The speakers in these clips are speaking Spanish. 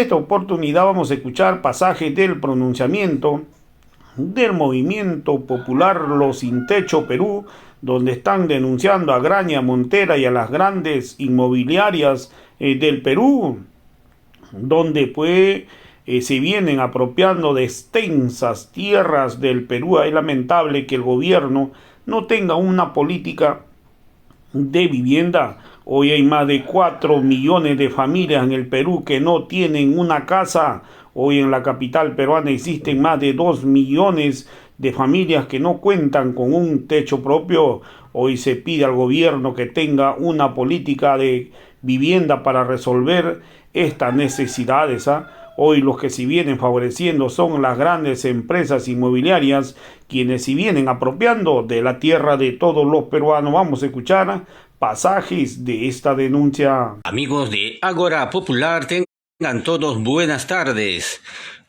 esta oportunidad vamos a escuchar pasajes del pronunciamiento del Movimiento Popular Los Sin Techo Perú, donde están denunciando a Graña Montera y a las grandes inmobiliarias del Perú, donde se vienen apropiando de extensas tierras del Perú. Es lamentable que el gobierno no tenga una política de vivienda. Hoy hay más de 4 millones de familias en el Perú que no tienen una casa. Hoy en la capital peruana existen más de 2 millones de familias que no cuentan con un techo propio. Hoy se pide al gobierno que tenga una política de vivienda para resolver estas necesidades. Hoy los que se vienen favoreciendo son las grandes empresas inmobiliarias, quienes se vienen apropiando de la tierra de todos los peruanos. Vamos a escuchar pasajes de esta denuncia. Amigos de Ágora Popular, tengan todos buenas tardes.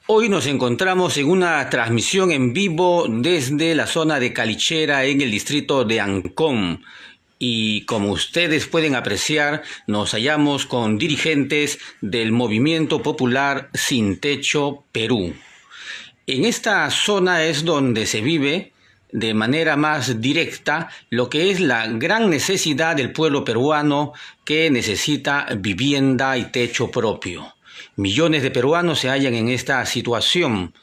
Hoy nos encontramos en una transmisión en vivo desde la zona de Calichera en el distrito de Ancón. Y como ustedes pueden apreciar, nos hallamos con dirigentes del Movimiento Popular Sin Techo Perú. En esta zona es donde se vive de manera más directa lo que es la gran necesidad del pueblo peruano, que necesita vivienda y techo propio. Millones de peruanos se hallan en esta situación.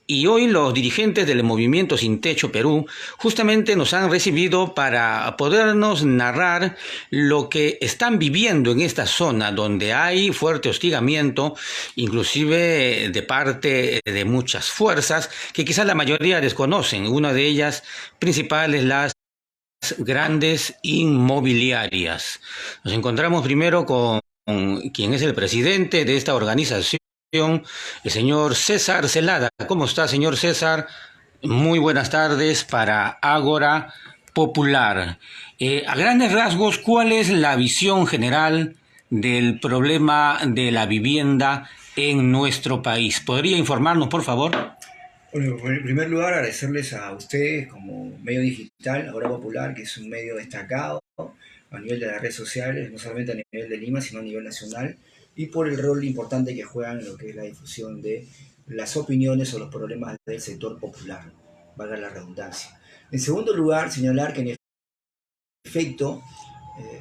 Y hoy los dirigentes del Movimiento Sin Techo Perú justamente nos han recibido para podernos narrar lo que están viviendo en esta zona, donde hay fuerte hostigamiento, inclusive de parte de muchas fuerzas que quizás la mayoría desconocen. Una de ellas principal es las grandes inmobiliarias. Nos encontramos primero con quien es el presidente de esta organización, el señor César Celada. ¿Cómo está, señor César? Muy buenas tardes para Ágora Popular. A grandes rasgos, ¿cuál es la visión general del problema de la vivienda en nuestro país? ¿Podría informarnos, por favor? Bueno, en primer lugar, agradecerles a ustedes como medio digital, Ágora Popular, que es un medio destacado a nivel de las redes sociales, no solamente a nivel de Lima, sino a nivel nacional, y por el rol importante que juegan en lo que es la difusión de las opiniones o los problemas del sector popular, valga la redundancia. En segundo lugar, señalar que en efecto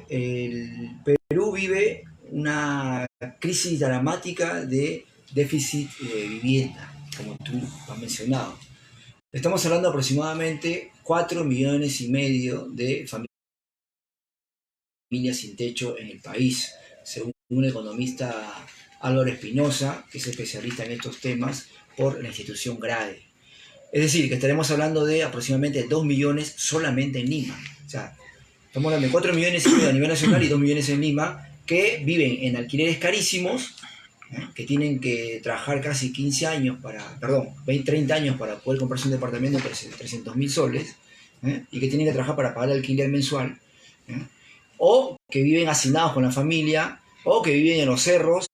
el Perú vive una crisis dramática de déficit de vivienda, como tú has mencionado. Estamos hablando de aproximadamente 4,5 millones de familias sin techo en el país, según un economista, Álvaro Espinosa, que es especialista en estos temas por la institución GRADE. Es decir, que estaremos hablando de aproximadamente 2 millones solamente en Lima. O sea, estamos hablando de 4,5 millones a nivel nacional y 2 millones en Lima, que viven en alquileres carísimos, que tienen que trabajar casi 15 años 20, 30 años para poder comprarse un departamento de 300.000 soles, y que tienen que trabajar para pagar el alquiler mensual, o que viven hacinados con la familia, o que viven en los cerros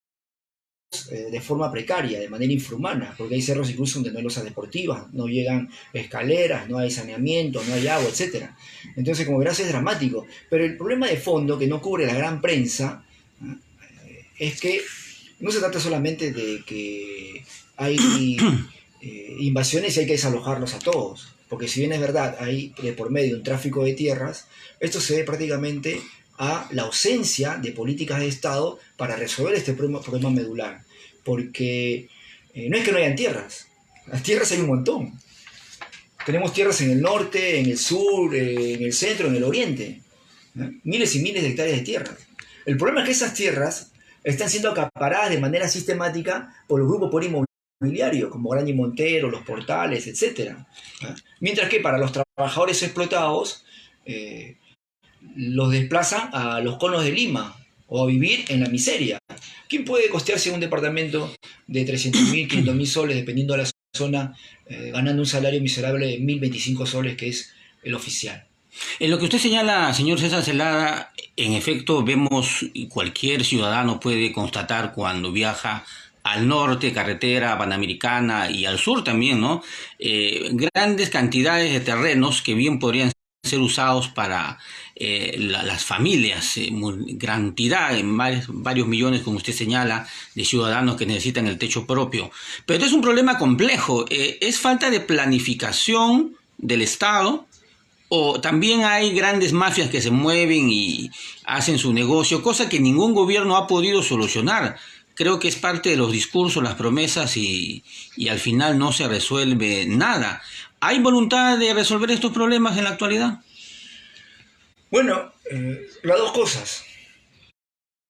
de forma precaria, de manera infrahumana, porque hay cerros incluso donde no hay losas deportivas, no llegan escaleras, no hay saneamiento, no hay agua, etc. Entonces, como verás, es dramático. Pero el problema de fondo, que no cubre la gran prensa, es que no se trata solamente de que hay invasiones y hay que desalojarlos a todos, porque si bien es verdad, hay por medio un tráfico de tierras, esto se debe prácticamente a la ausencia de políticas de Estado para resolver este problema medular, porque no es que no hayan tierras, las tierras hay un montón. Tenemos tierras en el norte, en el sur, en el centro, en el oriente, miles y miles de hectáreas de tierras. El problema es que esas tierras están siendo acaparadas de manera sistemática por los grupos inmobiliarios, como Graña Montero, Los Portales, etc. Mientras que para los trabajadores explotados, los desplazan a los conos de Lima o a vivir en la miseria. ¿Quién puede costearse un departamento de 300.000, 500.000 soles, dependiendo de la zona, ganando un salario miserable de 1.025 soles, que es el oficial? En lo que usted señala, señor César Celada, en efecto vemos, y cualquier ciudadano puede constatar cuando viaja al norte, carretera panamericana, y al sur también, ¿no? Grandes cantidades de terrenos que bien podrían ser usados para las familias, gran cantidad, en varios millones, como usted señala, de ciudadanos que necesitan el techo propio. Pero esto es un problema complejo. ¿Es falta de planificación del Estado? ¿O también hay grandes mafias que se mueven y hacen su negocio, cosa que ningún gobierno ha podido solucionar? Creo que es parte de los discursos, las promesas y al final no se resuelve nada. ¿Hay voluntad de resolver estos problemas en la actualidad? Bueno, las dos cosas.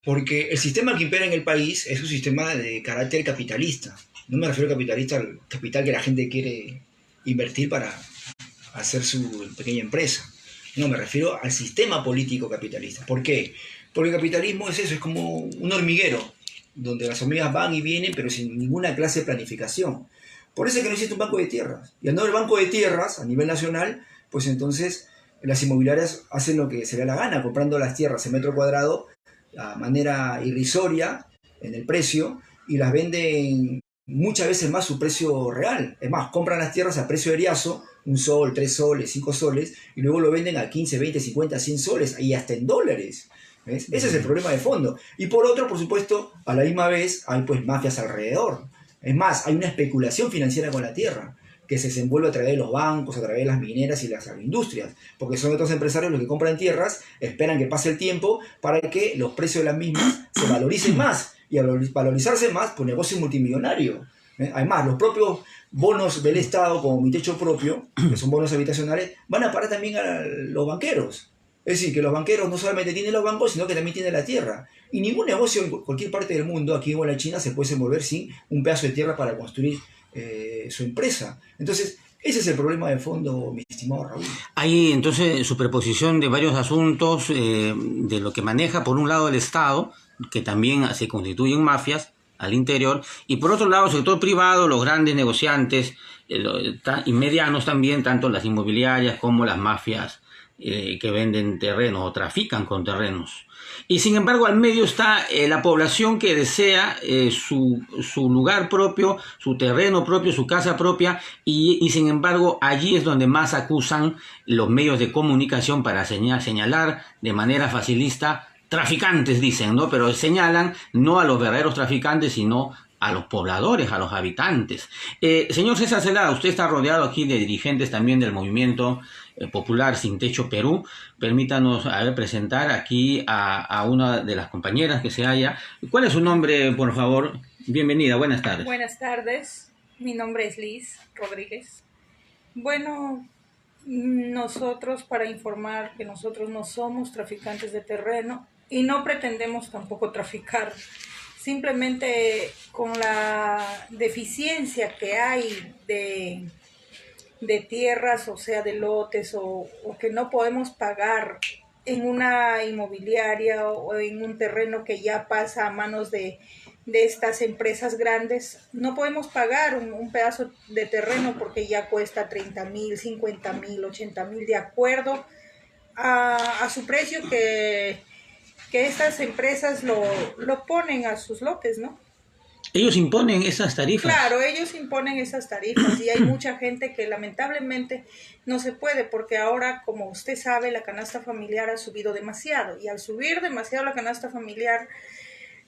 Porque el sistema que impera en el país es un sistema de carácter capitalista. No me refiero a capitalista al capital que la gente quiere invertir para hacer su pequeña empresa. No, me refiero al sistema político capitalista. ¿Por qué? Porque el capitalismo es eso, es como un hormiguero, donde las hormigas van y vienen, pero sin ninguna clase de planificación. Por eso es que no existe un banco de tierras. Y al no haber banco de tierras a nivel nacional, pues entonces las inmobiliarias hacen lo que se le da la gana, comprando las tierras en metro cuadrado a manera irrisoria en el precio y las venden muchas veces más su precio real. Es más, compran las tierras a precio eriazo, 1 sol, 3 soles, 5 soles, y luego lo venden a 15, 20, 50, 100 soles y hasta en dólares. ¿Ves? Ese es el problema de fondo. Y por otro, por supuesto, a la misma vez hay pues mafias alrededor. Es más, hay una especulación financiera con la tierra que se desenvuelve a través de los bancos, a través de las mineras y las agroindustrias, porque son estos empresarios los que compran tierras, esperan que pase el tiempo para que los precios de las mismas se valoricen más, y al valorizarse más, pues negocio multimillonario. Además, los propios bonos del Estado, como Mi Techo Propio, que son bonos habitacionales, van a parar también a los banqueros. Es decir, que los banqueros no solamente tienen los bancos, sino que también tienen la tierra. Y ningún negocio en cualquier parte del mundo, aquí o en la China, se puede desenvolver sin un pedazo de tierra para construir su empresa. Entonces, ese es el problema de fondo, mi estimado Raúl. Hay entonces superposición de varios asuntos, de lo que maneja por un lado el Estado, que también se constituyen mafias al interior, y por otro lado el sector privado, los grandes negociantes y medianos también, tanto las inmobiliarias como las mafias que venden terrenos o trafican con terrenos. Y sin embargo al medio está la población que desea su lugar propio, su terreno propio, su casa propia, y sin embargo allí es donde más acusan los medios de comunicación para señalar de manera facilista traficantes, dicen, ¿no? Pero señalan no a los verdaderos traficantes, sino a los pobladores, a los habitantes. Señor César Celada, usted está rodeado aquí de dirigentes también del movimiento popular Sin Techo Perú. Permítanos presentar aquí a una de las compañeras que se halla. ¿Cuál es su nombre, por favor? Bienvenida, buenas tardes. Buenas tardes, mi nombre es Liz Rodríguez. Bueno, nosotros, para informar que nosotros no somos traficantes de terreno y no pretendemos tampoco traficar. Simplemente con la deficiencia que hay de tierras, o sea, de lotes, o que no podemos pagar en una inmobiliaria o en un terreno que ya pasa a manos de estas empresas grandes, no podemos pagar un pedazo de terreno porque ya cuesta 30,000, 50,000, 80,000, de acuerdo a su precio que estas empresas lo ponen a sus lotes, ¿no? Ellos imponen esas tarifas. Claro, ellos imponen esas tarifas y hay mucha gente que lamentablemente no se puede, porque ahora, como usted sabe, la canasta familiar ha subido demasiado, y al subir demasiado la canasta familiar,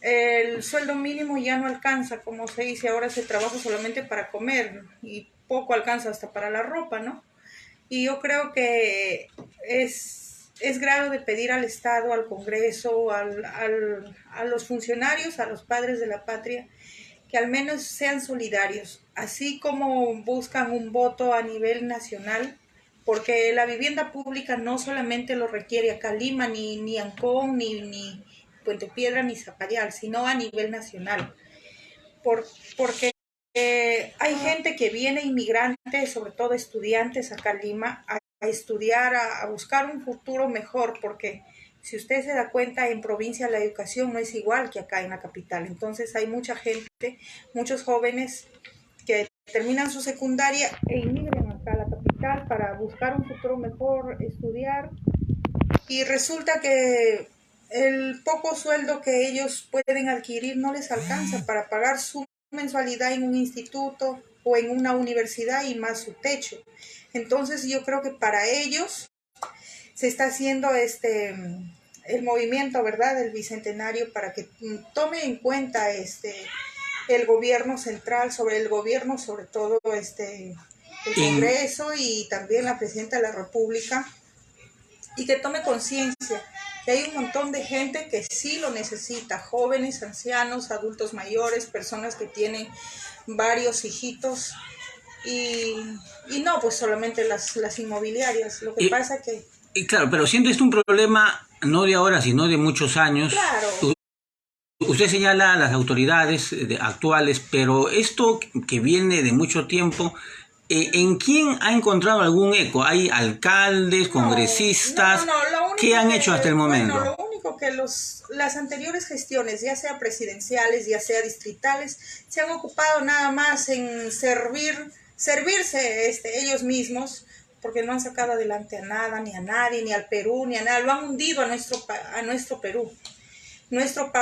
el sueldo mínimo ya no alcanza, como se dice, ahora se trabaja solamente para comer y poco alcanza hasta para la ropa, ¿no? Y yo creo que es grado de pedir al Estado, al Congreso, a los funcionarios, a los padres de la patria, que al menos sean solidarios, así como buscan un voto a nivel nacional, porque la vivienda pública no solamente lo requiere acá Lima, ni Ancón, ni Puente Piedra, ni Zapallar, sino a nivel nacional, porque hay gente que viene inmigrante, sobre todo estudiantes acá en Lima, a estudiar, a buscar un futuro mejor, porque si usted se da cuenta, en provincia la educación no es igual que acá en la capital. Entonces hay mucha gente, muchos jóvenes que terminan su secundaria e inmigran acá a la capital para buscar un futuro mejor, estudiar, y resulta que el poco sueldo que ellos pueden adquirir no les alcanza para pagar su mensualidad en un instituto o en una universidad y más su techo. Entonces yo creo que para ellos se está haciendo el movimiento, ¿verdad?, del Bicentenario para que tome en cuenta el gobierno central, sobre el gobierno, sobre todo el Congreso y también la Presidenta de la República, y que tome conciencia que hay un montón de gente que sí lo necesita, jóvenes, ancianos, adultos mayores, personas que tienen varios hijitos, y no pues solamente las inmobiliarias. Lo que pasa que... Claro, pero siendo esto un problema no de ahora, sino de muchos años. Claro. Usted señala a las autoridades actuales, pero esto que viene de mucho tiempo, ¿en quién ha encontrado algún eco? ¿Hay alcaldes, congresistas? ¿Qué han hecho hasta el momento? Bueno, lo único que las anteriores gestiones, ya sea presidenciales, ya sea distritales, se han ocupado nada más en servirse ellos mismos, porque no han sacado adelante a nada, ni a nadie, ni al Perú, ni a nada. Lo han hundido a nuestro Perú. Nuestro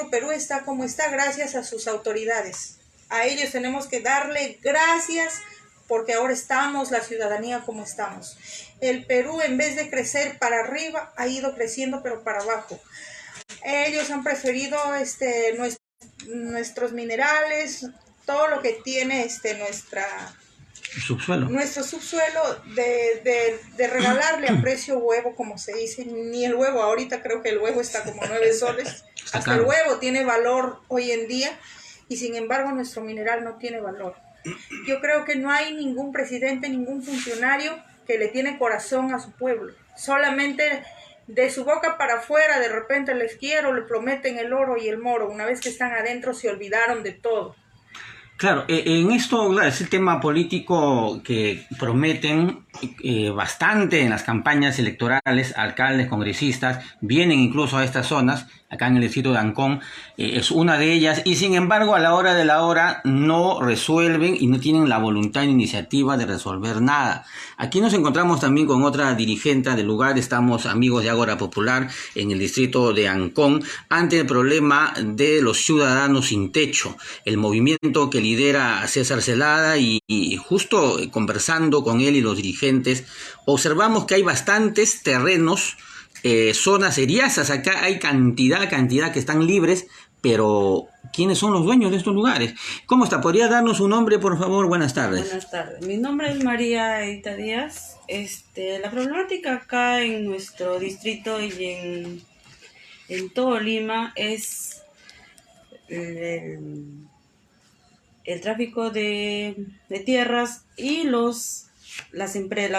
Perú está como está gracias a sus autoridades. A ellos tenemos que darle gracias porque ahora estamos, la ciudadanía, como estamos. El Perú, en vez de crecer para arriba, ha ido creciendo pero para abajo. Ellos han preferido nuestros minerales, todo lo que tiene nuestro subsuelo, de regalarle a precio huevo, como se dice. Ni el huevo, ahorita creo que el huevo está como 9 soles. Hasta el huevo tiene valor hoy en día, y sin embargo nuestro mineral no tiene valor. Yo creo que no hay ningún presidente, ningún funcionario que le tiene corazón a su pueblo. Solamente de su boca para afuera, de repente les quiero, le prometen el oro y el moro. Una vez que están adentro se olvidaron de todo. Claro, en esto, claro, es el tema político que prometen bastante en las campañas electorales. Alcaldes, congresistas, vienen incluso a estas zonas, acá en el distrito de Ancón, es una de ellas, y sin embargo a la hora de la hora no resuelven y no tienen la voluntad ni iniciativa de resolver nada. Aquí nos encontramos también con otra dirigente del lugar, estamos amigos de Ágora Popular en el distrito de Ancón, ante el problema de los ciudadanos sin techo, el movimiento que lidera César Celada, y justo conversando con él y los dirigentes, observamos que hay bastantes terrenos, zonas eriazas. Acá hay cantidad que están libres, pero ¿quiénes son los dueños de estos lugares? ¿Cómo está? ¿Podría darnos un nombre, por favor? Buenas tardes. Buenas tardes. Mi nombre es María Edita Díaz. La problemática acá en nuestro distrito y en todo Lima es el tráfico de tierras y las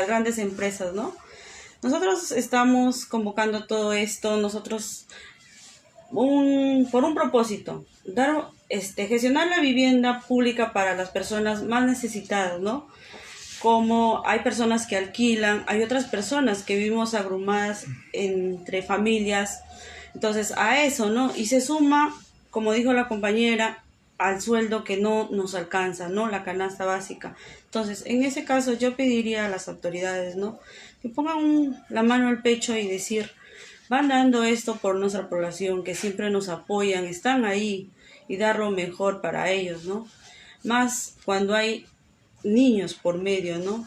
grandes empresas, ¿no? Nosotros estamos convocando todo esto, por un propósito, gestionar la vivienda pública para las personas más necesitadas, ¿no? Como hay personas que alquilan, hay otras personas que vivimos agrumadas entre familias, entonces a eso, ¿no? Y se suma, como dijo la compañera, al sueldo que no nos alcanza, ¿no? La canasta básica. Entonces, en ese caso yo pediría a las autoridades, ¿no?, que pongan la mano al pecho y decir, van dando esto por nuestra población, que siempre nos apoyan, están ahí, y dar lo mejor para ellos, ¿no? Más cuando hay niños por medio, ¿no?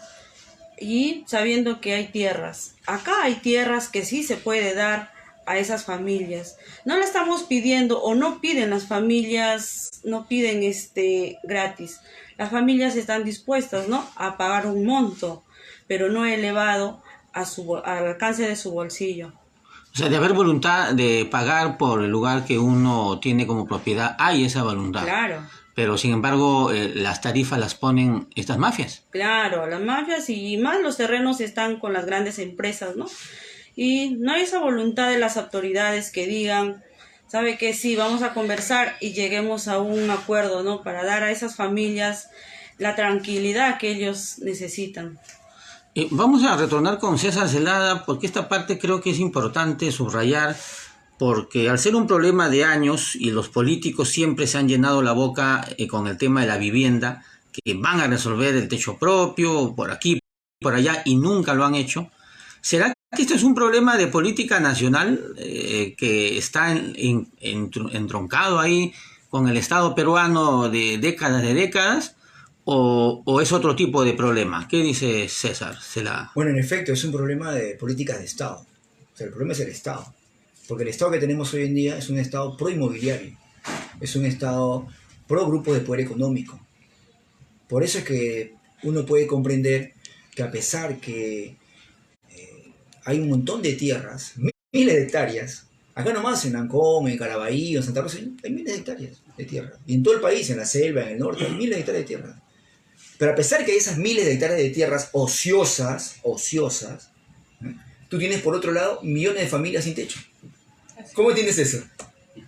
Y sabiendo que hay tierras. Acá hay tierras que sí se puede dar a esas familias. No la estamos pidiendo, o no piden las familias, no piden gratis. Las familias están dispuestas, ¿no?, a pagar un monto, pero no elevado al alcance de su bolsillo. O sea, de haber voluntad de pagar por el lugar que uno tiene como propiedad, hay esa voluntad. Claro. Pero sin embargo, las tarifas las ponen estas mafias. Claro, las mafias, y más los terrenos están con las grandes empresas, ¿no? Y no hay esa voluntad de las autoridades que digan, ¿sabe qué? Sí, vamos a conversar y lleguemos a un acuerdo, ¿no?, para dar a esas familias la tranquilidad que ellos necesitan. Vamos a retornar con César Celada, porque esta parte creo que es importante subrayar, porque al ser un problema de años y los políticos siempre se han llenado la boca con el tema de la vivienda, que van a resolver el techo propio, por aquí, por allá, y nunca lo han hecho. ¿Será que esto es un problema de política nacional que está entroncado ahí con el Estado peruano de décadas, o es otro tipo de problema? ¿Qué dice César? Bueno, en efecto, es un problema de políticas de Estado. O sea, el problema es el Estado. Porque el Estado que tenemos hoy en día es un Estado pro-inmobiliario. Es un Estado pro-grupo de poder económico. Por eso es que uno puede comprender que a pesar que hay un montón de tierras, miles de hectáreas, acá nomás en Ancón, en Caraballo, en Santa Rosa, hay miles de hectáreas de tierra. Y en todo el país, en la selva, en el norte, hay miles de hectáreas de tierra. Pero a pesar que hay esas miles de hectáreas de tierras ociosas, tú tienes por otro lado millones de familias sin techo. ¿Cómo entiendes eso?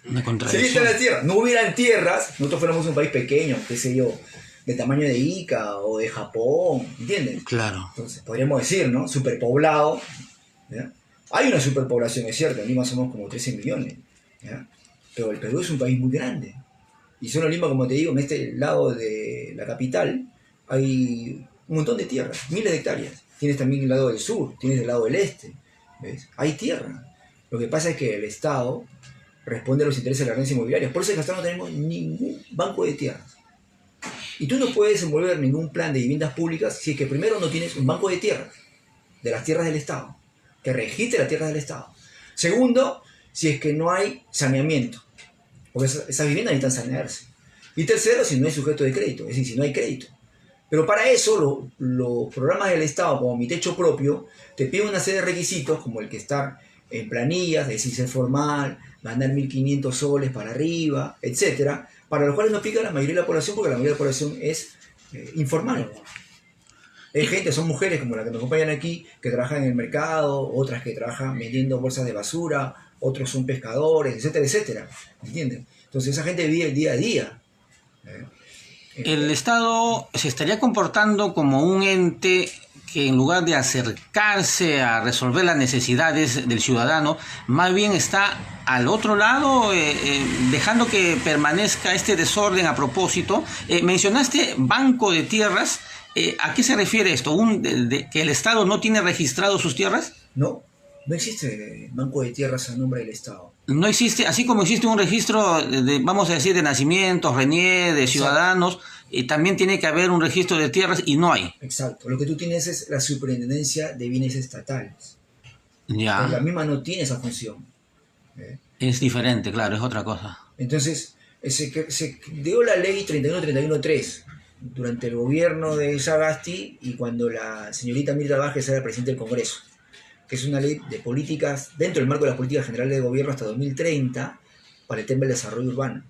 Una Si contradicción. las tierras, no hubieran tierras, nosotros fuéramos un país pequeño, qué sé yo, de tamaño de Ica o de Japón, ¿entiendes? Claro. Entonces, podríamos decir, ¿no? Superpoblado, ¿ya? Hay una superpoblación, es cierto, en Lima somos como 13 millones, ¿ya? Pero el Perú es un país muy grande. Y solo en Lima, como te digo, en este lado de la capital, hay un montón de tierras, miles de hectáreas. Tienes también el lado del sur, tienes el lado del este, ¿ves? Hay tierra. Lo que pasa es que el Estado responde a los intereses de la herencia inmobiliaria. Por eso en el Estado no tenemos ningún banco de tierras. Y tú no puedes desenvolver ningún plan de viviendas públicas si es que primero no tienes un banco de tierras, de las tierras del Estado, que registre las tierras del Estado. Segundo, si es que no hay saneamiento, porque esas viviendas necesitan sanearse. Y tercero, si no hay sujeto de crédito, es decir, si no hay crédito. Pero para eso los programas del Estado, como Mi Techo Propio, te piden una serie de requisitos, como el que estar en planillas, es decir, ser formal, ganar 1.500 soles para arriba, etcétera, para los cuales no aplica la mayoría de la población, porque la mayoría de la población es informal. Hay gente, son mujeres como la que nos acompañan aquí, que trabajan en el mercado, otras que trabajan vendiendo bolsas de basura, otros son pescadores, etcétera, etcétera. ¿Entienden? Entonces esa gente vive el día a día. El Estado se estaría comportando como un ente que en lugar de acercarse a resolver las necesidades del ciudadano, más bien está al otro lado, dejando que permanezca este desorden a propósito. Mencionaste banco de tierras. ¿A qué se refiere esto? ¿Que el Estado no tiene registrado sus tierras? No existe banco de tierras a nombre del Estado. No existe, así como existe un registro vamos a decir, de nacimientos, RENIE, de ciudadanos, también tiene que haber un registro de tierras y no hay. Exacto. Lo que tú tienes es la superintendencia de bienes estatales. Ya. Pero la misma no tiene esa función. Es diferente, claro, es otra cosa. Entonces, se dio la ley 31-31-3 durante el gobierno de Sagasti y cuando la señorita Mirta Vázquez era presidente del Congreso, que es una ley de políticas, dentro del marco de las políticas generales de gobierno hasta 2030, para el tema del desarrollo urbano.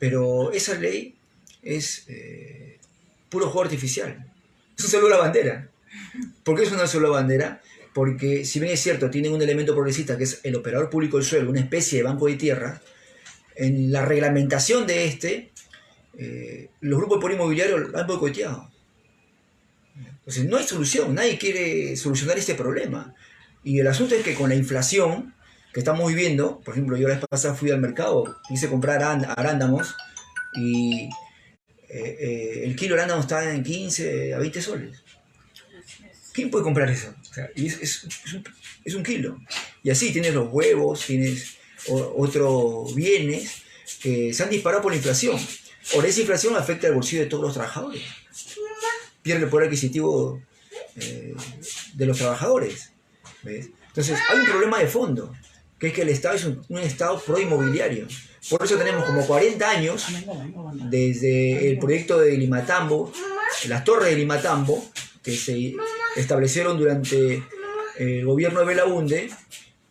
Pero esa ley es puro juego artificial. Es un saludo a la bandera. ¿Por qué es una sola bandera? Porque si bien es cierto, tienen un elemento progresista que es el operador público del suelo, una especie de banco de tierra, en la reglamentación de los grupos de poder inmobiliario lo han boicoteado. Entonces no hay solución, nadie quiere solucionar este problema. Y el asunto es que con la inflación que estamos viviendo, por ejemplo, yo la vez pasada fui al mercado, quise comprar arándamos y el kilo de arándamos está en 15 a 20 soles. ¿Quién puede comprar eso? O sea, y es un kilo. Y así tienes los huevos, tienes otros bienes que se han disparado por la inflación. Ahora, esa inflación afecta al bolsillo de todos los trabajadores. Pierde el poder adquisitivo de los trabajadores. ¿Ves? Entonces, hay un problema de fondo, que es que el Estado es un Estado pro-inmobiliario. Por eso tenemos como 40 años, desde el proyecto de Limatambo, las torres de Limatambo, que se establecieron durante el gobierno de Belaúnde,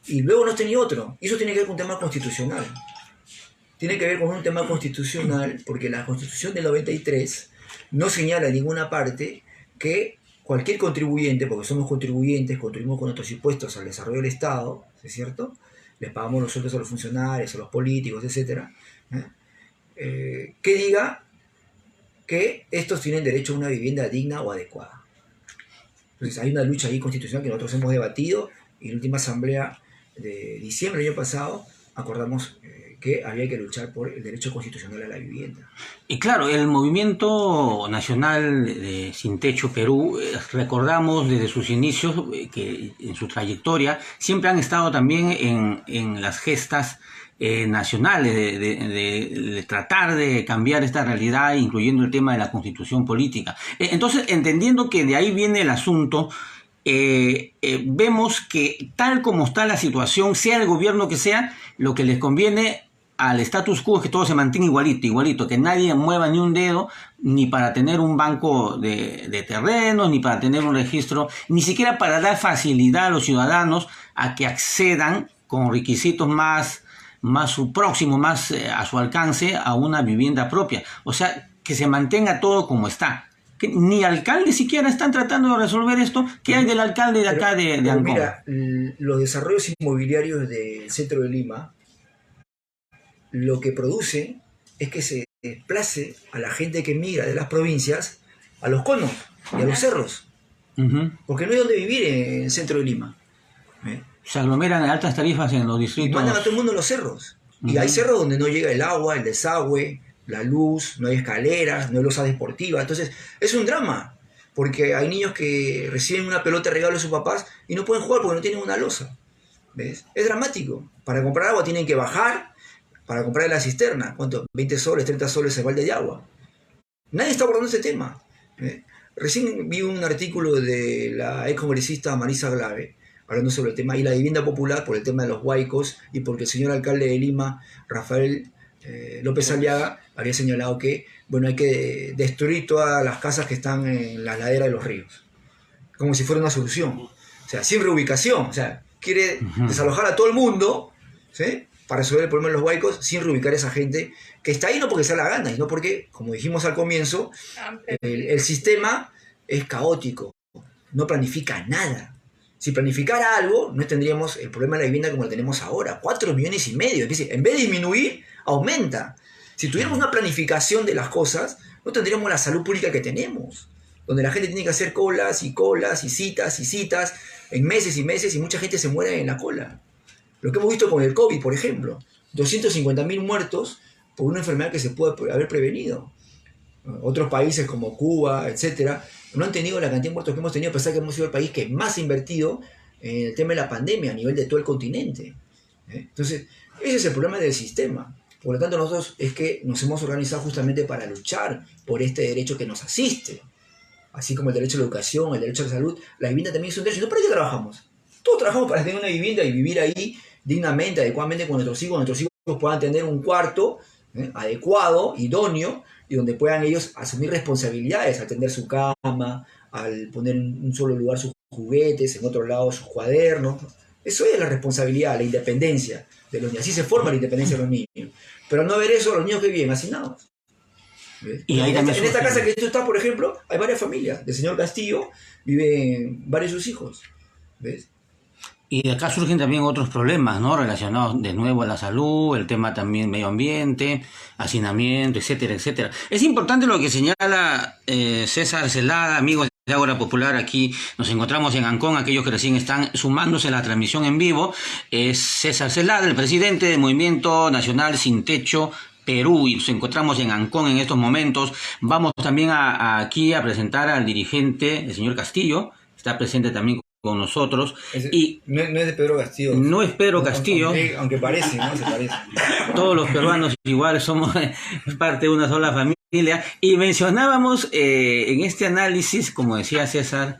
y luego no tenía otro. Y eso tiene que ver con un tema constitucional. Tiene que ver con un tema constitucional, porque la Constitución del 93 no señala en ninguna parte que cualquier contribuyente, porque somos contribuyentes, contribuimos con nuestros impuestos al desarrollo del Estado, ¿es cierto? Les pagamos los sueldos a los funcionarios, a los políticos, etc. Que diga que estos tienen derecho a una vivienda digna o adecuada. Entonces hay una lucha ahí constitucional que nosotros hemos debatido y en la última asamblea de diciembre del año pasado acordamos que había que luchar por el derecho constitucional a la vivienda. Y claro, el movimiento nacional de Sin Techo Perú, recordamos desde sus inicios que en su trayectoria siempre han estado también en las gestas nacionales de tratar de cambiar esta realidad, incluyendo el tema de la constitución política. Entonces, entendiendo que de ahí viene el asunto, vemos que tal como está la situación, sea el gobierno que sea, lo que les conviene al status quo es que todo se mantenga igualito, que nadie mueva ni un dedo, ni para tener un banco de terrenos, ni para tener un registro, ni siquiera para dar facilidad a los ciudadanos a que accedan con requisitos más próximos, más a su alcance a una vivienda propia. O sea, que se mantenga todo como está. Que ni alcaldes siquiera están tratando de resolver esto. ¿Qué hay del alcalde de acá de Ancón? Mira, los desarrollos inmobiliarios del centro de Lima, lo que produce es que se desplace a la gente que migra de las provincias a los conos y a los cerros. Porque no hay donde vivir en el centro de Lima. Se aglomeran en altas tarifas en los distritos. Y mandan a todo el mundo a los cerros. Y hay cerros donde no llega el agua, el desagüe, la luz, no hay escaleras, no hay losa deportiva. Entonces, es un drama. Porque hay niños que reciben una pelota de regalo de sus papás y no pueden jugar porque no tienen una losa. ¿Ves? Es dramático. Para comprar agua tienen que bajar. Para comprar la cisterna, ¿cuánto? 20 soles, 30 soles el balde de agua. Nadie está abordando ese tema. Recién vi un artículo de la ex congresista Marisa Glave hablando sobre el tema y la vivienda popular por el tema de los huaicos y porque el señor alcalde de Lima, Rafael López Aliaga, había señalado que bueno, hay que destruir todas las casas que están en la ladera de los ríos. Como si fuera una solución. O sea, sin reubicación. O sea, quiere desalojar a todo el mundo, ¿sí?, para resolver el problema de los huaicos sin reubicar a esa gente que está ahí no porque sea la gana, sino porque, como dijimos al comienzo, el sistema es caótico, no planifica nada. Si planificara algo, no tendríamos el problema de la vivienda como lo tenemos ahora, 4,5 millones. Es decir, en vez de disminuir, aumenta. Si tuviéramos una planificación de las cosas, no tendríamos la salud pública que tenemos, donde la gente tiene que hacer colas y citas en meses y meses y mucha gente se muere en la cola. Lo que hemos visto con el COVID, por ejemplo, 250.000 muertos por una enfermedad que se puede haber prevenido. Otros países como Cuba, etcétera, no han tenido la cantidad de muertos que hemos tenido, a pesar que hemos sido el país que más ha invertido en el tema de la pandemia a nivel de todo el continente. Entonces, ese es el problema del sistema. Por lo tanto, nosotros es que nos hemos organizado justamente para luchar por este derecho que nos asiste. Así como el derecho a la educación, el derecho a la salud, la vivienda también es un derecho. ¿No para qué trabajamos? Todos trabajamos para tener una vivienda y vivir ahí dignamente, adecuadamente con nuestros hijos puedan tener un cuarto adecuado, idóneo, y donde puedan ellos asumir responsabilidades, al tender su cama, al poner en un solo lugar sus juguetes, en otro lado sus cuadernos. Eso es la responsabilidad, la independencia de los niños. Así se forma la independencia de los niños. Pero al no ver eso, los niños que viven hacinados. Y ahí en esta casa que tú estás, por ejemplo, hay varias familias. Del señor Castillo viven varios de sus hijos. ¿Ves? Y de acá surgen también otros problemas, ¿no?, relacionados de nuevo a la salud, el tema también medio ambiente, hacinamiento, etcétera, etcétera. Es importante lo que señala César Celada, amigos de Ágora Popular. Aquí nos encontramos en Ancón, aquellos que recién están sumándose a la transmisión en vivo. Es César Celada, el presidente del Movimiento Nacional Sin Techo Perú, y nos encontramos en Ancón en estos momentos. Vamos también aquí a presentar al dirigente, el señor Castillo, está presente también con nosotros. No es de Pedro Castillo. No es Pedro Castillo. Aunque parece, ¿no? Se parece. Todos los peruanos igual somos parte de una sola familia. Y mencionábamos en este análisis, como decía César,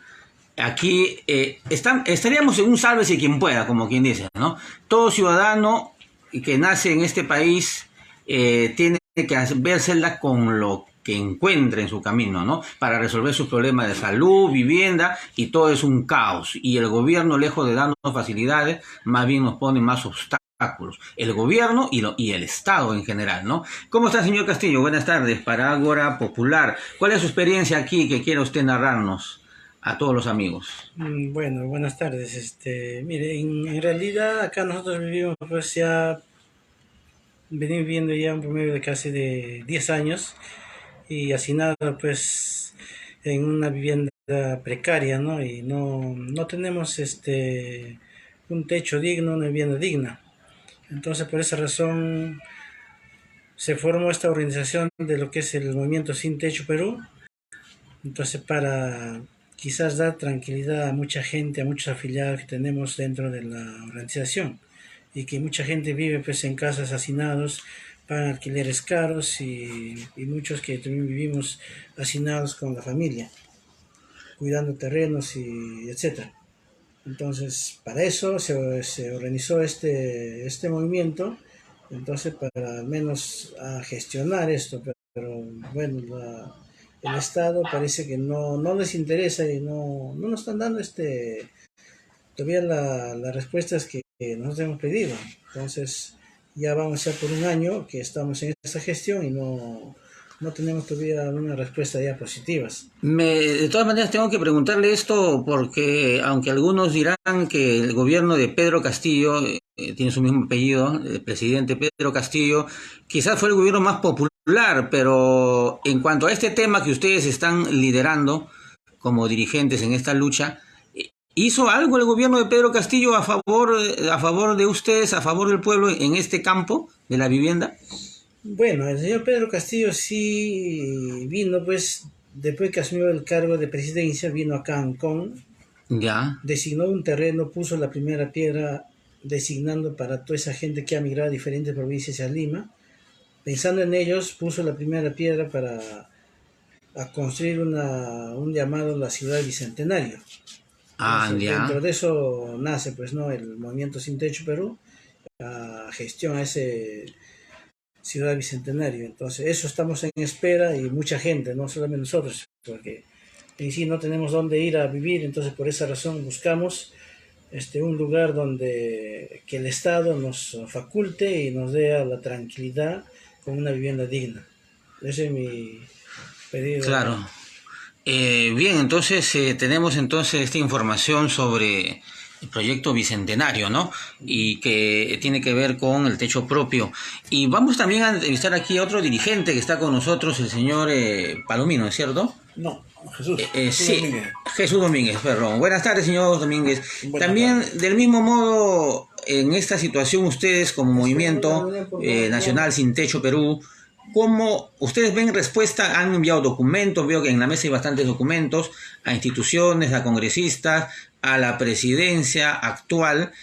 aquí estaríamos en un sálvese quien pueda, como quien dice, ¿no? Todo ciudadano que nace en este país tiene que vérsela con lo que encuentre en su camino, ¿no?, para resolver sus problemas de salud, vivienda, y todo es un caos. Y el gobierno, lejos de darnos facilidades, más bien nos pone más obstáculos. El gobierno y el Estado en general, ¿no? ¿Cómo está, señor Castillo? Buenas tardes, para Ágora Popular. ¿Cuál es su experiencia aquí que quiera usted narrarnos a todos los amigos? Bueno, buenas tardes. Mire, en realidad acá nosotros vivimos, pues ya venimos viviendo ya un promedio de casi de 10 años y hacinado pues en una vivienda precaria, ¿no? Y no tenemos un techo digno, una vivienda digna. Entonces, por esa razón se formó esta organización de lo que es el Movimiento Sin Techo Perú. Entonces, para quizás dar tranquilidad a mucha gente, a muchos afiliados que tenemos dentro de la organización. y que mucha gente vive pues en casas hacinados, pagan alquileres caros y muchos que también vivimos hacinados con la familia, cuidando terrenos y etcétera. Entonces, para eso se organizó este movimiento, entonces para al menos gestionar esto, pero bueno, el Estado parece que no les interesa y no nos están dando todavía las respuestas que nosotros hemos pedido. Entonces, ya vamos a por un año que estamos en esta gestión y no tenemos todavía una respuesta ya positivas. De todas maneras, tengo que preguntarle esto porque, aunque algunos dirán que el gobierno de Pedro Castillo, tiene su mismo apellido, el presidente Pedro Castillo, quizás fue el gobierno más popular, pero en cuanto a este tema que ustedes están liderando como dirigentes en esta lucha, ¿hizo algo el gobierno de Pedro Castillo a favor de ustedes, a favor del pueblo en este campo de la vivienda? Bueno, el señor Pedro Castillo sí vino, pues, después que asumió el cargo de presidencia, vino a Cancún, Ya. designó un terreno, puso la primera piedra, designando para toda esa gente que ha migrado a diferentes provincias a Lima. Pensando en ellos, puso la primera piedra para construir un llamado la ciudad bicentenario. Entonces, Ya. dentro de eso nace, pues, ¿no?, el movimiento Sin Techo Perú, gestión a ese Ciudad Bicentenario. Entonces, eso estamos en espera y mucha gente, no solamente nosotros, porque en sí no tenemos dónde ir a vivir, entonces por esa razón buscamos un lugar donde que el Estado nos faculte y nos dé la tranquilidad con una vivienda digna. Ese es mi pedido. Claro. Bien, entonces tenemos entonces esta información sobre el proyecto Bicentenario, ¿no? Y que tiene que ver con el techo propio. Y vamos también a entrevistar aquí a otro dirigente que está con nosotros, el señor Palomino, ¿es cierto? No, Jesús. Sí, Domínguez. Jesús Domínguez, perdón. Buenas tardes, señor Domínguez. También, del mismo modo, en esta situación, ustedes como Movimiento Nacional Sin Techo Perú, ¿cómo ustedes ven respuesta? Han enviado documentos, veo que en la mesa hay bastantes documentos, a instituciones, a congresistas, a la presidencia actual,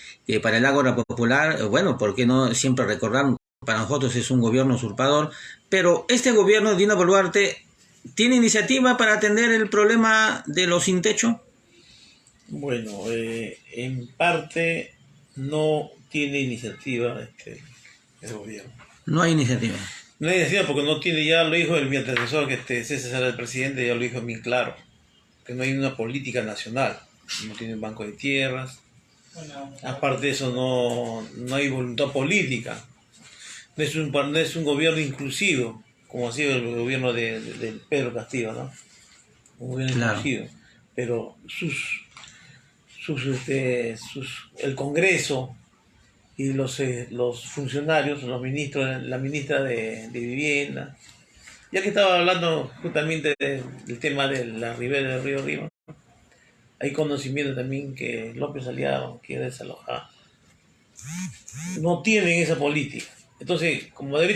para el Ágora Popular, bueno, ¿por qué no siempre recordar? Para nosotros es un gobierno usurpador, pero este gobierno de Dina Boluarte, ¿tiene iniciativa para atender el problema de los sin techo? Bueno, en parte no tiene iniciativa el gobierno. No hay iniciativa. No hay iniciativa porque no tiene, ya lo dijo mi antecesor, que César el presidente, ya lo dijo bien claro, que no hay una política nacional, no tiene un banco de tierras. Aparte de eso, no hay voluntad política. No es un gobierno inclusivo, como ha sido el gobierno de Pedro Castillo, ¿no? Un gobierno inclusivo. Pero el Congreso y los funcionarios, los ministros, la ministra de Vivienda, ya que estaba hablando justamente del tema de la ribera del río Rímac, hay conocimiento también que López Aliaga quiere desalojar. No tienen esa política. Entonces, como derecho